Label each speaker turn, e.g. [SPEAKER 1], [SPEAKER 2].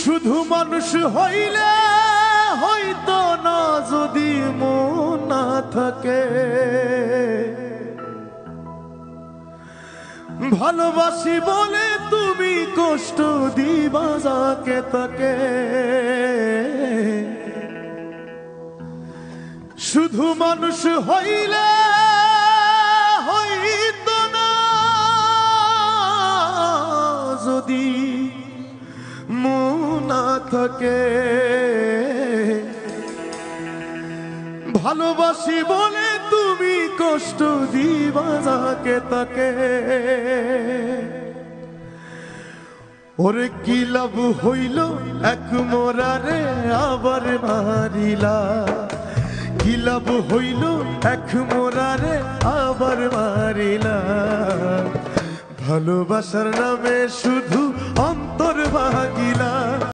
[SPEAKER 1] শুধু মানুষ হইলে হইতো না যদি মন না থাকে। ভালোবাসি বলে তুমি কষ্ট দিবা যাকে তাকে। শুধু মানুষ হইলে হইতো না যদি মন না থাকে। ভালোবাসি বলে তুমি কষ্ট দিবা যাকে তাকে। ওরে কি লাভ হইল এক মোরারে আবার মারিলা। কি লাভ হইল এক মোরারে আবার মারিলা। ভালোবাসার নামে শুধু অন্তর ভাগিলা।